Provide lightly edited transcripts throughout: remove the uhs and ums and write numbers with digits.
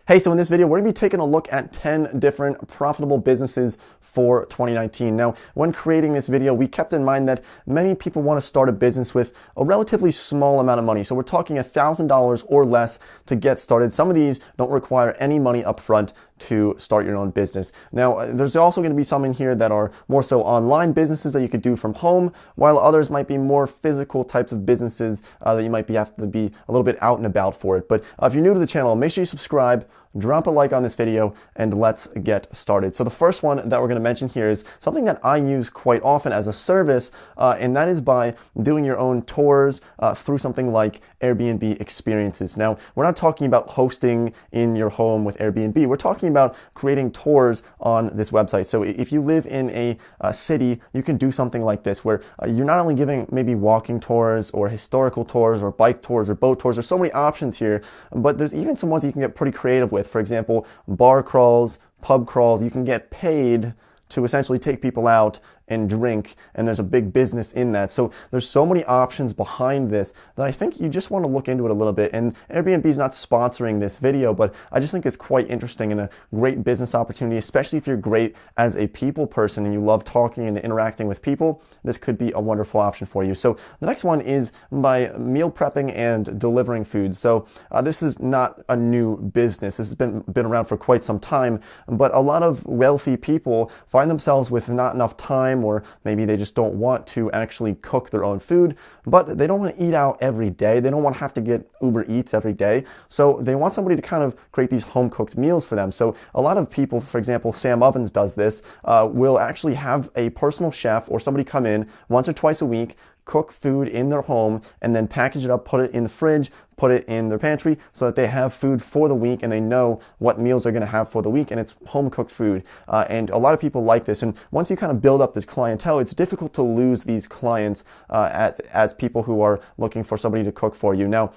Hey, so in this video, we're gonna be taking a look at 10 different profitable businesses for 2019. Now, when creating this video, we kept in mind that many people wanna start a business with a relatively small amount of money. So we're talking $1,000 or less to get started. Some of these don't require any money up front to start your own business. Now, there's also going to be some in here that are more so online businesses that you could do from home, while others might be more physical types of businesses that you might have to be a little bit out and about for it. But if you're new to the channel, make sure you subscribe, drop a like on this video, and let's get started. So the first one that we're going to mention here is something that I use quite often as a service, and that is by doing your own tours through something like Airbnb experiences. Now, we're not talking about hosting in your home with Airbnb. We're talking about creating tours on this website. So if you live in a city, you can do something like this where you're not only giving maybe walking tours or historical tours or bike tours or boat tours. There's so many options here, but there's even some ones you can get pretty creative with. For example, bar crawls, pub crawls. You can get paid to essentially take people out and drink, and there's a big business in that. So there's so many options behind this that I think you just want to look into it a little bit. And Airbnb is not sponsoring this video, but I just think it's quite interesting and a great business opportunity, especially if you're great as a people person and you love talking and interacting with people. This could be a wonderful option for you. So the next one is by meal prepping and delivering food. So this is not a new business. This has been around for quite some time, but a lot of wealthy people find themselves with not enough time, or maybe they just don't want to actually cook their own food, but they don't want to eat out every day. They don't want to have to get Uber Eats every day. So they want somebody to kind of create these home cooked meals for them. So a lot of people, for example, Sam Ovens does this, will actually have a personal chef or somebody come in once or twice a week, cook food in their home, and then package it up, put it in the fridge, put it in their pantry so that they have food for the week and they know what meals they're going to have for the week, and it's home cooked food. And a lot of people like this. And once you kind of build up this clientele, it's difficult to lose these clients as people who are looking for somebody to cook for you. Now,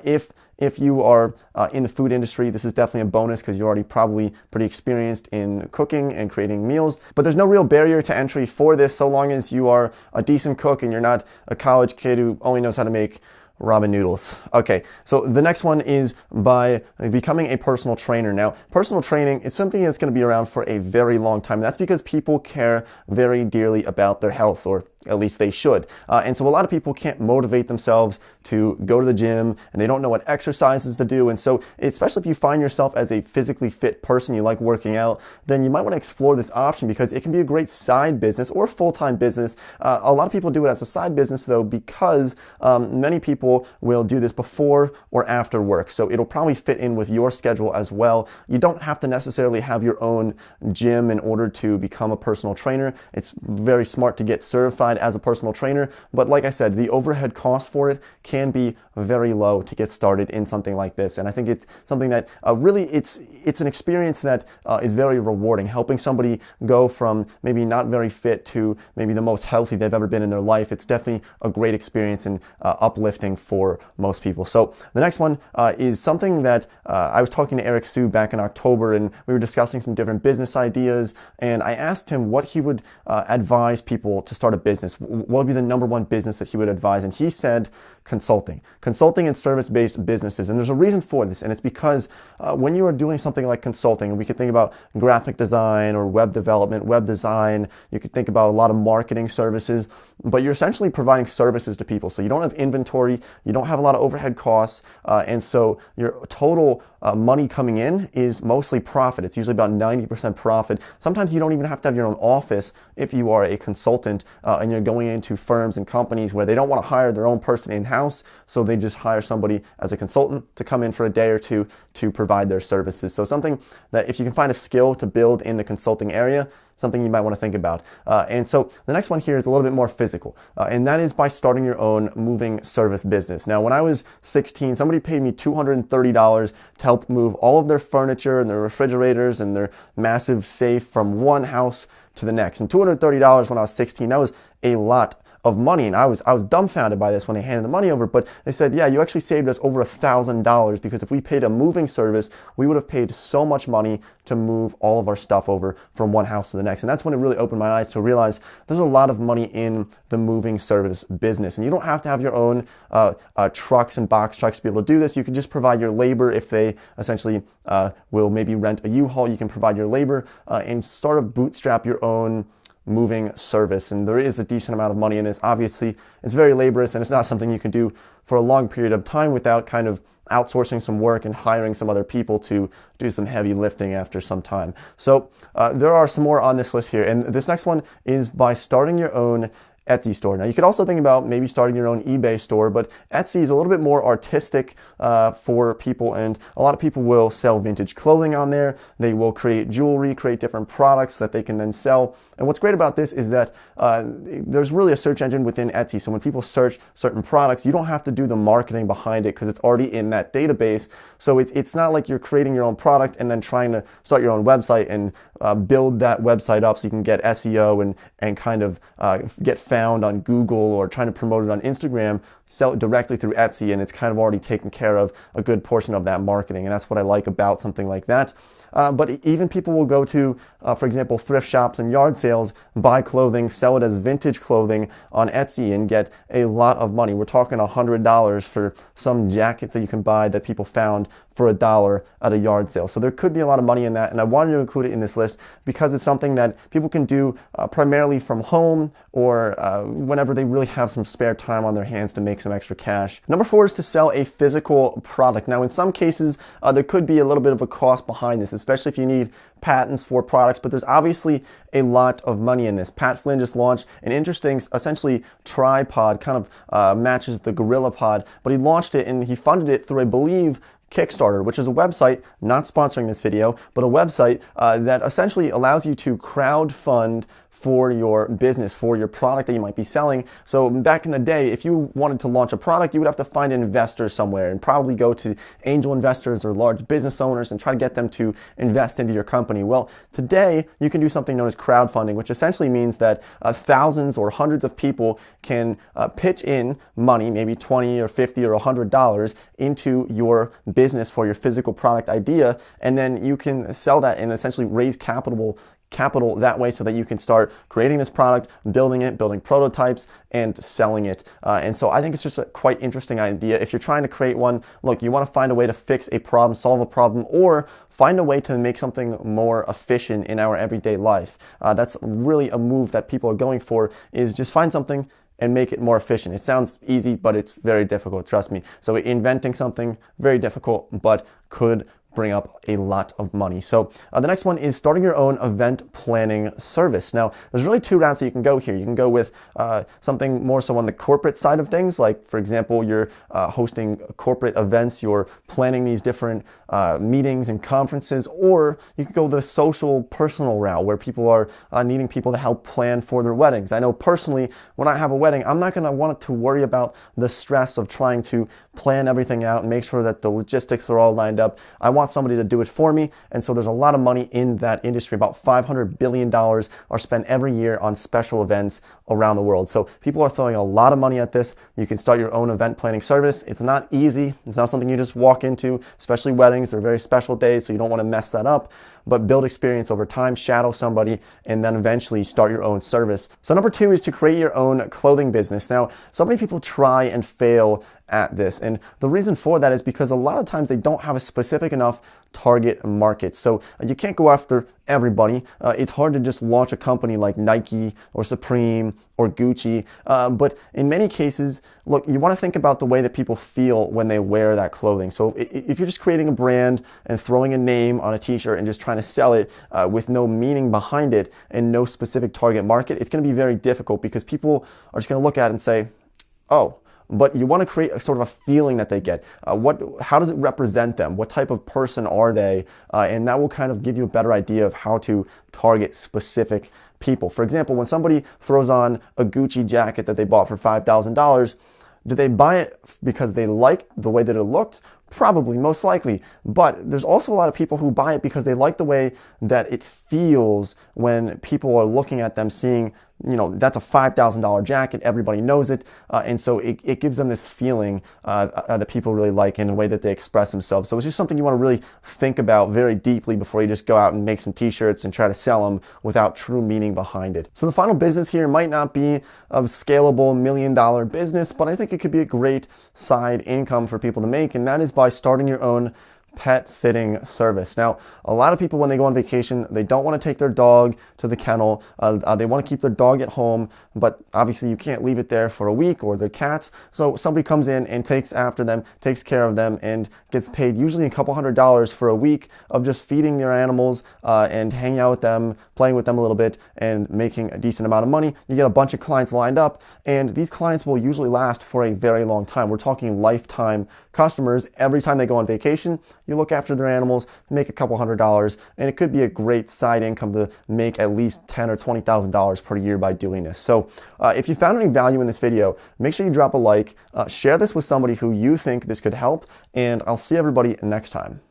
if you are in the food industry, this is definitely a bonus because you're already probably pretty experienced in cooking and creating meals. But there's no real barrier to entry for this so long as you are a decent cook and you're not a college kid who only knows how to make ramen noodles. Okay, so the next one is by becoming a personal trainer. Now, personal training is something that's going to be around for a very long time. That's because people care very dearly about their health, or at least they should. And so a lot of people can't motivate themselves to go to the gym, and they don't know what exercises to do. And so especially if you find yourself as a physically fit person, you like working out, then you might want to explore this option because it can be a great side business or full-time business. A lot of people do it as a side business though, because many people will do this before or after work. So it'll probably fit in with your schedule as well. You don't have to necessarily have your own gym in order to become a personal trainer. It's very smart to get certified as a personal trainer, but like I said, the overhead cost for it can be very low to get started in something like this. And I think it's something that really it's an experience that is very rewarding, helping somebody go from maybe not very fit to maybe the most healthy they've ever been in their life. It's definitely a great experience and uplifting for most people. So the next one is something that I was talking to Eric Sue back in October, and we were discussing some different business ideas, and I asked him what he would advise people to start a business. What would be the number one business that he would advise? And he said consulting and service-based businesses. And there's a reason for this, and it's because when you are doing something like consulting, and we could think about graphic design or web development, web design, you could think about a lot of marketing services, but you're essentially providing services to people. So you don't have inventory, you don't have a lot of overhead costs, and so your total money coming in is mostly profit. It's usually about 90% profit. Sometimes you don't even have to have your own office if you are a consultant and you're going into firms and companies where they don't want to hire their own person in-house, so they just hire somebody as a consultant to come in for a day or two to provide their services. So something that if you can find a skill to build in the consulting area, something you might want to think about. And so the next one here is a little bit more physical, and that is by starting your own moving service business. Now, when I was 16, somebody paid me $230 to help move all of their furniture and their refrigerators and their massive safe from one house to the next. And $230 when I was 16, that was a lot of money. And I was dumbfounded by this when they handed the money over, but they said, yeah, you actually saved us over $1,000 because if we paid a moving service, we would have paid so much money to move all of our stuff over from one house to the next. And that's when it really opened my eyes to realize there's a lot of money in the moving service business. And you don't have to have your own trucks and box trucks to be able to do this. You can just provide your labor. If they essentially will maybe rent a U-Haul, you can provide your labor and sort of bootstrap your own moving service. And there is a decent amount of money in this. Obviously, it's very laborious and it's not something you can do for a long period of time without kind of outsourcing some work and hiring some other people to do some heavy lifting after some time. So there are some more on this list here. And this next one is by starting your own Etsy store. Now you could also think about maybe starting your own eBay store, but Etsy is a little bit more artistic for people, and a lot of people will sell vintage clothing on there. They will create jewelry, create different products that they can then sell. And what's great about this is that there's really a search engine within Etsy. So when people search certain products, you don't have to do the marketing behind it because it's already in that database. So it's not like you're creating your own product and then trying to start your own website and build that website up so you can get SEO and kind of get found on Google, or trying to promote it on Instagram, sell it directly through Etsy, and it's kind of already taken care of a good portion of that marketing. And that's what I like about something like that. But even people will go to, for example, thrift shops and yard sales, buy clothing, sell it as vintage clothing on Etsy and get a lot of money. We're talking $100 for some jackets that you can buy that people found for $1 at a yard sale. So there could be a lot of money in that, and I wanted to include it in this list because it's something that people can do primarily from home or whenever they really have some spare time on their hands to make some extra cash. Number 4 is to sell a physical product. Now in some cases, there could be a little bit of a cost behind this, especially if you need patents for products, but there's obviously a lot of money in this. Pat Flynn just launched an interesting, essentially tripod, kind of matches the Gorilla Pod, but he launched it and he funded it through, I believe, Kickstarter, which is a website, not sponsoring this video, but a website that essentially allows you to crowdfund for your business, for your product that you might be selling. So back in the day, if you wanted to launch a product, you would have to find investors somewhere and probably go to angel investors or large business owners and try to get them to invest into your company. Well, today you can do something known as crowdfunding, which essentially means that thousands or hundreds of people can pitch in money, maybe $20 or $50 or $100 into your business for your physical product idea, and then you can sell that and essentially raise capital that way so that you can start creating this product, building prototypes, and selling it. And so I think it's just a quite interesting idea. If you're trying to create one, look, you want to find a way to fix a problem, solve a problem, or find a way to make something more efficient in our everyday life. That's really a move that people are going for, is just find something and make it more efficient. It sounds easy, but it's very difficult, trust me. So inventing something, very difficult, but could bring up a lot of money. So the next one is starting your own event planning service. Now, there's really 2 routes that you can go here. You can go with something more so on the corporate side of things, like for example, you're hosting corporate events, you're planning these different meetings and conferences, or you could go the social, personal route where people are needing people to help plan for their weddings. I know personally, when I have a wedding, I'm not going to want to worry about the stress of trying to plan everything out and make sure that the logistics are all lined up. I want somebody to do it for me, and so there's a lot of money in that industry. About $500 billion are spent every year on special events around the world. So people are throwing a lot of money at this. You can start your own event planning service. It's not easy. It's not something you just walk into, especially weddings. They're very special days, so you don't want to mess that up. But build experience over time, shadow somebody, and then eventually start your own service. So number 2 is to create your own clothing business. Now, so many people try and fail at this, and the reason for that is because a lot of times they don't have a specific enough target market. So you can't go after everybody. It's hard to just launch a company like Nike or Supreme or Gucci, but in many cases, look, you want to think about the way that people feel when they wear that clothing. So if you're just creating a brand and throwing a name on a t-shirt and just trying to sell it with no meaning behind it and no specific target market, it's going to be very difficult because people are just going to look at it and say, oh, but you want to create a sort of a feeling that they get. How does it represent them? What type of person are they? And that will kind of give you a better idea of how to target specific people. For example, when somebody throws on a Gucci jacket that they bought for $5,000, did they buy it because they liked the way that it looked? Probably, most likely. But there's also a lot of people who buy it because they like the way that it feels when people are looking at them, seeing that's a $5,000 jacket. Everybody knows it. And so it gives them this feeling that people really like in the way that they express themselves. So it's just something you want to really think about very deeply before you just go out and make some t-shirts and try to sell them without true meaning behind it. So the final business here might not be a scalable $1 million business, but I think it could be a great side income for people to make, and that is by starting your own pet sitting service. Now, a lot of people, when they go on vacation, they don't want to take their dog to the kennel. They want to keep their dog at home, but obviously you can't leave it there for a week, or their cats. So somebody comes in and takes after them, takes care of them, and gets paid usually a couple $100s for a week of just feeding their animals and hanging out with them, playing with them a little bit, and making a decent amount of money. You get a bunch of clients lined up, and these clients will usually last for a very long time. We're talking lifetime customers. Every time they go on vacation, you look after their animals, make a couple $100s, and it could be a great side income to make at least $10,000 or $20,000 per year by doing this. So if you found any value in this video, make sure you drop a like, share this with somebody who you think this could help, and I'll see everybody next time.